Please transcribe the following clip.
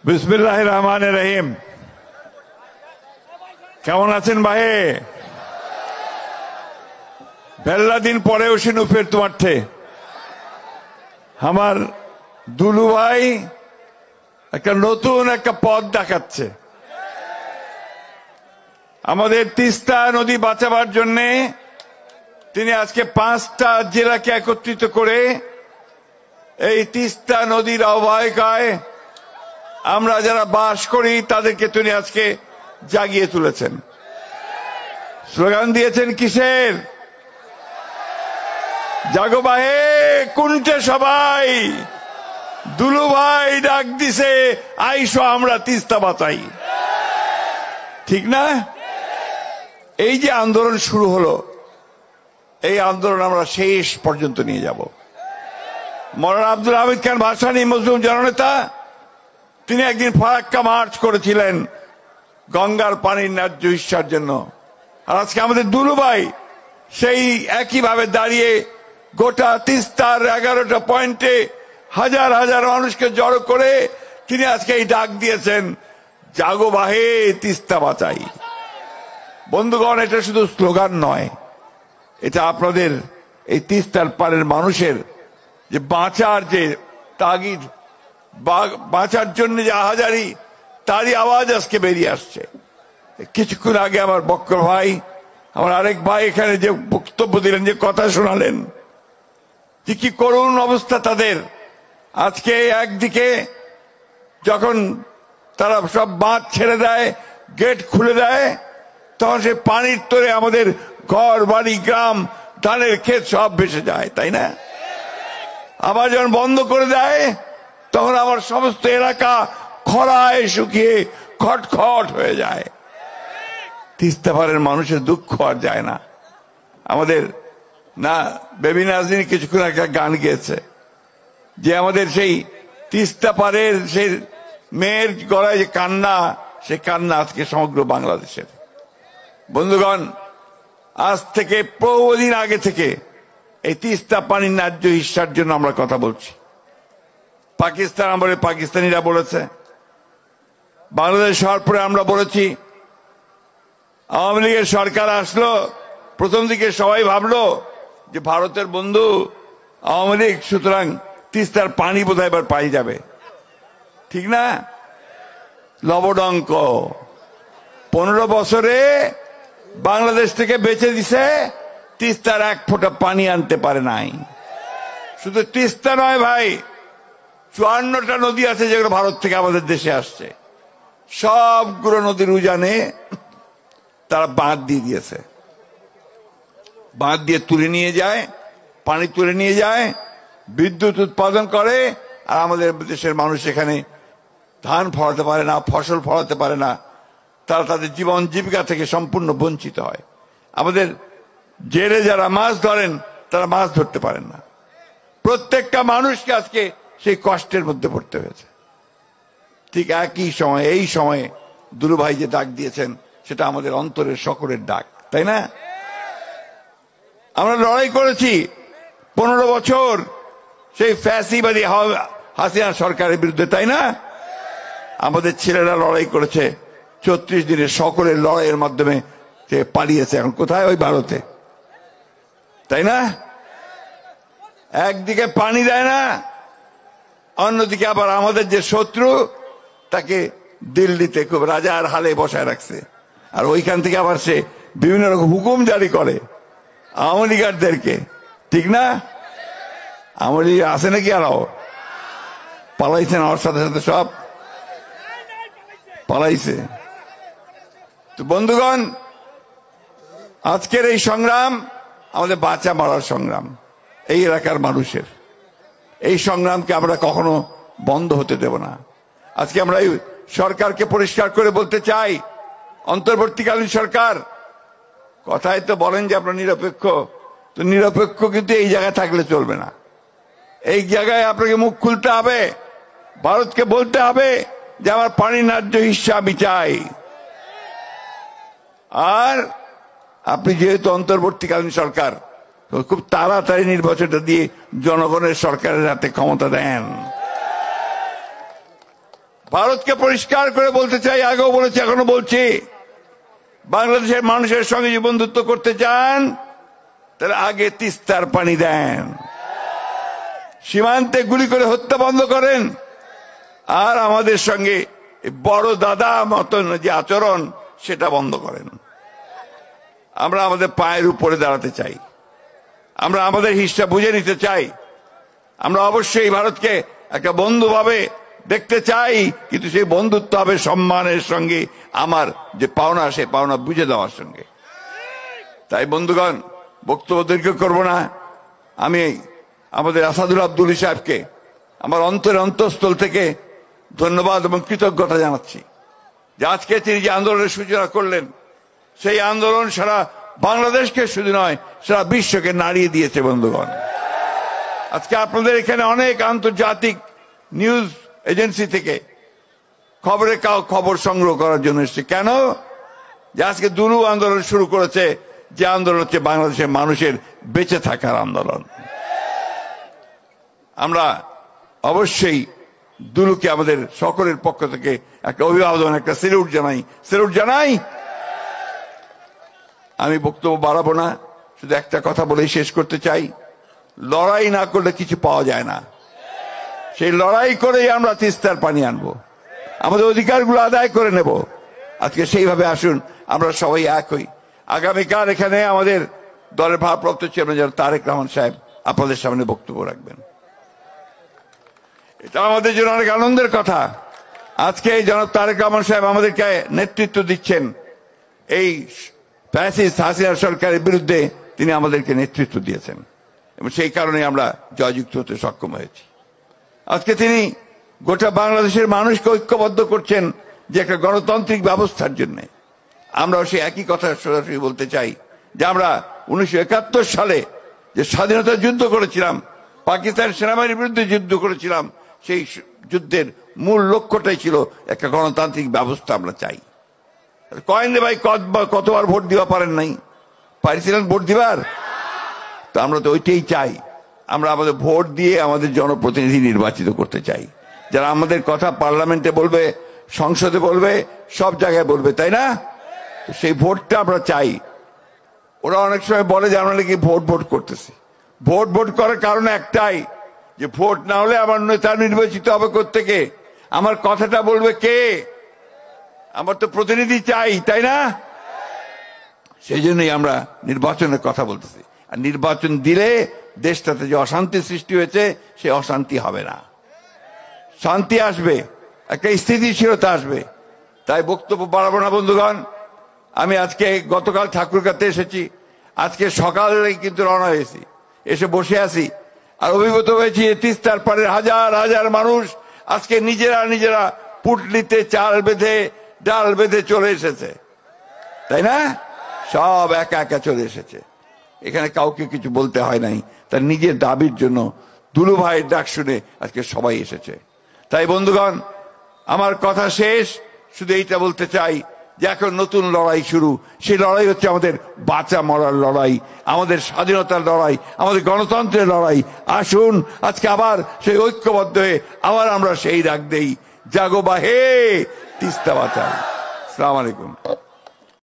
বিসমিল্লাহির রহমানির রহিম। কেমন আছেন ভাই? বেলা দিন পরে উসিনু ফের তোমার থে আমার দুলু ভাই একটা নতুন একটা পথ দেখাচ্ছে। আমাদের তিস্তা নদী বাঁচাবার জন্য তিনি আজকে 5টা জেলাকে একত্রিত করে এই তিস্তা নদীর অববাহিকায় আমরা যারা বাস করি তাদেরকে তিনি আজকে জাগিয়ে তুলেছেন। স্লোগান দিয়েছেন কিসের? জাগো বাহে কুন্ঠে সবাই, দুলু ভাই ডাক দিছে আইসো আমরা তিস্তা বাঁচাই। ঠিক না? এই যে আন্দোলন শুরু হলো, এই আন্দোলন আমরা শেষ পর্যন্ত নিয়ে যাব। মৌলানা আব্দুল হামিদ খান ভাসানী মুসলিম জননেতা তিনি একদিন ফারাক্কা মার্চ করেছিলেন গঙ্গার পানির ন্যায্য হিস্যার জন্য। আর আজকে আমাদের দুলু ভাই সেই একইভাবে দাঁড়িয়ে গোটা তিস্তার 11টা পয়েন্টে হাজার হাজার মানুষকে জড়ো করে তিনি আজকে এই ডাক দিয়েছেন, জাগো বাহে তিস্তা বাঁচাই। বন্ধুগণ, এটা শুধু স্লোগান নয়, এটা আপনাদের এই তিস্তার পারের মানুষের যে বাঁচার যে তাগিদ, বাঁচার জন্য যে আহাজারি, তারই আওয়াজ আজকে বেরিয়ে আসছে। কিছুক্ষণ আগে আমার বক্কর ভাই, আমার আরেক ভাই এখানে যে বক্তব্য দিলেন, যে কথা শোনালেন, যে কি করুণ অবস্থা তাদের। আজকে একদিকে যখন তারা সব বাঁধ ছেড়ে দেয়, গেট খুলে দেয়, তখন সে পানির তোরে আমাদের ঘর বাড়ি গ্রাম ধানের ক্ষেত সব ভেসে যায়, তাই না? আবার যখন বন্ধ করে দেয় তখন আমার সমস্ত এলাকা খরায় শুকিয়ে খটখট হয়ে যায়। তিস্তা পারের মানুষের দুঃখ আর যায় না। আমাদের না বেবি নাজনীন কিছুক্ষণ একটা গান গেয়েছে যে আমাদের সেই তিস্তা পারের সেই মেয়ের গলায় যে কান্না, সে কান্না আজকে সমগ্র বাংলাদেশের। বন্ধুগণ, আজ থেকে বহুদিন আগে থেকে এই তিস্তা পানির ন্যায্য হিস্যার জন্য আমরা কথা বলছি। পাকিস্তান আমলে পাকিস্তানিরা বলেছে, বাংলাদেশ হওয়ার পরে আমরা বলেছি। আওয়ামী লীগের সরকার আসলো, প্রথম দিকে সবাই ভাবলো যে ভারতের বন্ধু আওয়ামী লীগ, সুতরাং তিস্তার পানি বোধহয় এবার পাই যাবে। ঠিক না? লবডঙ্ক 15 বছরে বাংলাদেশ থেকে বেঁচে দিছে, তিস্তার 1 ফোঁটা পানি আনতে পারে নাই। শুধু তিস্তা নয় ভাই, 54টা নদী আছে যেগুলো ভারত থেকে আমাদের দেশে আসছে। সবগুলো নদীর উজানে তারা বাঁধ দিয়ে দিয়েছে। বাঁধ দিয়ে তুলে নিয়ে যায়, পানি তুলে নিয়ে যায়, বিদ্যুৎ উৎপাদন করে, আর আমাদের দেশের মানুষ এখানে ধান ফলাতে পারে না, ফসল ফলাতে পারে না। তারা তাদের জীবন জীবিকা থেকে সম্পূর্ণ বঞ্চিত হয়। আমাদের জেলে যারা মাছ ধরেন তারা মাছ ধরতে পারেন না। প্রত্যেকটা মানুষকে আজকে সেই কষ্টের মধ্যে পড়তে হয়েছে। ঠিক একই সময়ে, এই সময়ে দুলু ভাই যে ডাক দিয়েছেন, সেটা আমাদের অন্তরের সকলের ডাক, তাই না? আমরা লড়াই করেছি 15 বছর সেই ফ্যাসিবাদী হাসিনা সরকারের বিরুদ্ধে, তাই না? আমাদের ছেলেরা লড়াই করেছে 34 দিনের সকলের লড়াইয়ের মাধ্যমে সে পালিয়েছে। এখন কোথায়? ওই ভারতে, তাই না? একদিকে পানি দেয় না, অন্যদিকে আবার আমাদের যে শত্রু তাকে দিল্লিতে খুব রাজার হালে বসায় রাখছে। আর ওইখান থেকে আবার সে বিভিন্ন রকম হুকুম জারি করে আওয়ামী লীগারদেরকে। ঠিক না? আওয়ামী লীগ আছে নাকি? আরো পালাইছেন, আমার সাথে সাথে সব পালাইছে। তো বন্ধুগণ, আজকের এই সংগ্রাম আমাদের বাঁচা মারার সংগ্রাম, এই এলাকার মানুষের। এই সংগ্রামকে আমরা কখনো বন্ধ হতে দেব না। আজকে আমরা এই সরকারকে পরিষ্কার করে বলতে চাই, অন্তর্বর্তীকালীন সরকার, কথায় তো বলেন যে আপনারা নিরপেক্ষ, তো নিরপেক্ষ কিন্তু এই জায়গায় থাকলে চলবে না। এই জায়গায় আপনাকে মুখ খুলতে হবে, ভারতকে বলতে হবে যে আমার পানি ন্যায্য হিস্সা আমি চাই। আর আপনি যেহেতু অন্তর্বর্তীকালীন সরকার, খুব তাড়াতাড়ি নির্বাচনটা দিয়ে জনগণের সরকারের হাতে ক্ষমতা দেন। ভারতকে পরিষ্কার করে বলতে চাই, আগেও বলেছি এখনো বলছি, বাংলাদেশের মানুষের সঙ্গে যে বন্ধুত্ব করতে চান তার আগে তিস্তার পানি দেন, সীমান্তে গুলি করে হত্যা বন্ধ করেন, আর আমাদের সঙ্গে বড় দাদা মতন যে আচরণ সেটা বন্ধ করেন। আমরা আমাদের পায়ের উপরে দাঁড়াতে চাই, আমরা আমাদের হিসাব বুঝে নিতে চাই। আমরা অবশ্যই ভারতকে একটা বন্ধু ভাবে দেখতে চাই, কিন্তু সেই বন্ধুত্ব হবে সম্মানের সঙ্গে, আমার যে পাওনা সে পাওনা বুঝে দেওয়ার সঙ্গে। তাই বন্ধুগণ, বক্তব্য দীর্ঘ করব না। আমি আমাদের আসাদুল আব্দুল সাহেবকে আমার অন্তঃস্থল থেকে ধন্যবাদ এবং কৃতজ্ঞতা জানাচ্ছি যে আজকে তিনি যে আন্দোলনের সূচনা করলেন, সেই আন্দোলন সারা বাংলাদেশকে শুধু নয় সারা বিশ্বকে নাড়িয়ে দিয়েছে। বন্ধুগণ, আজকে আপনাদের এখানে অনেক আন্তর্জাতিক নিউজ এজেন্সি থেকে খবর সংগ্রহ করার জন্য এসেছে। কেন? যে আজকে দুলু আন্দোলন শুরু করেছে, যে আন্দোলন হচ্ছে বাংলাদেশের মানুষের বেঁচে থাকার আন্দোলন। আমরা অবশ্যই দুলুকে আমাদের সকলের পক্ষ থেকে একটা অভিবাদন, একটা স্যালুট জানাই। আমি বক্তব্য বাড়াবো না, শুধু একটা কথা বলেই শেষ করতে চাই, লড়াই না করলে কিছু পাওয়া যায় না। সেই লড়াই করেই আমরা তিস্তার পানি আনবো, আমাদের অধিকারগুলো আদায় করে নেব। আজকে সেইভাবে আসুন আমরা সবাই এক হই। আগামীকাল এখানে আমাদের দলের ভারপ্রাপ্ত চেয়ারম্যান তারেক রহমান সাহেব আপনাদের সামনে বক্তব্য রাখবেন। এটা আমাদের জন্য অনেক আনন্দের কথা। আজকে জনাব তারেক রহমান সাহেব আমাদেরকে নেতৃত্ব দিচ্ছেন। এই ফ্যাসিস্ট হাসিনা সরকারের বিরুদ্ধে তিনি আমাদেরকে নেতৃত্ব দিয়েছেন এবং সেই কারণে আমরা জয়যুক্ত হতে সক্ষম হয়েছি। আজকে তিনি গোটা বাংলাদেশের মানুষকে ঐক্যবদ্ধ করছেন যে একটা গণতান্ত্রিক ব্যবস্থার জন্য। আমরাও সেই একই কথা সরাসরি বলতে চাই যে আমরা 1971 সালে যে স্বাধীনতা যুদ্ধ করেছিলাম, পাকিস্তান সেনাবাহিনীর বিরুদ্ধে যুদ্ধ করেছিলাম, সেই যুদ্ধের মূল লক্ষ্যটাই ছিল একটা গণতান্ত্রিক ব্যবস্থা আমরা চাই। কয়েন ভাই কতবার ভোট দিবা পারেন নাই? পারিছিলেন ভোট দিবার? তো আমরা তো ওইটাই চাই। আমরা আমাদের ভোট দিয়ে আমাদের জনপ্রতিনিধি নির্বাচিত করতে চাই, যারা আমাদের কথা পার্লামেন্টে বলবে, সংসদে বলবে, সব জায়গায় বলবে, তাই না? সেই ভোটটা আমরা চাই। ওরা অনেক সময় বলে যে আমরা নাকি ভোট করতেছি। ভোট করার কারণ একটাই, যে ভোট না হলে আমার নেতা নির্বাচিত হবে কোত্থেকে? আমার কথাটা বলবে কে? আমার তো প্রতিনিধি চাই, তাই না? সেই জন্যই আমরা নির্বাচনের কথা বলতেছি। আর নির্বাচন দিলে দেশটাতে যে অশান্তি সৃষ্টি হয়েছে সে অশান্তি হবে না, শান্তি আসবে, একটা স্থিতিশীলতা আসবে। তাই বক্তব্য বাড়াবো না বন্ধুগণ। আমি আজকে গতকাল ঠাকুরগাঁতে এসেছি, আজকে সকালে কিন্তু রওনা হয়েছি, এসে বসে আছি আর অভিভূত হয়েছি তিস্তার পাড়ের হাজার হাজার মানুষ আজকে নিজেরা পুটলিতে চাল বেঁধে ডাল বেঁধে চলে এসেছে, তাই না? সব একা একা চলে এসেছে, এখানে কাউকে কিছু বলতে হয় নাই। তার নিজের দাবির জন্য দুলু ভাইয়ের ডাক শুনে আজকে সবাই এসেছে। তাই বন্ধুগণ, আমার কথা শেষ, শুধু এইটা বলতে চাই যে এখন নতুন লড়াই শুরু। সেই লড়াই হচ্ছে আমাদের বাঁচা মরার লড়াই, আমাদের স্বাধীনতার লড়াই, আমাদের গণতন্ত্রের লড়াই। আসুন আজকে আবার সেই ঐক্যবদ্ধ হয়ে আবার আমরা সেই ডাক দেই, জাগো বাহে তিস্তা বাঁচাও। আসসালামু আলাইকুম।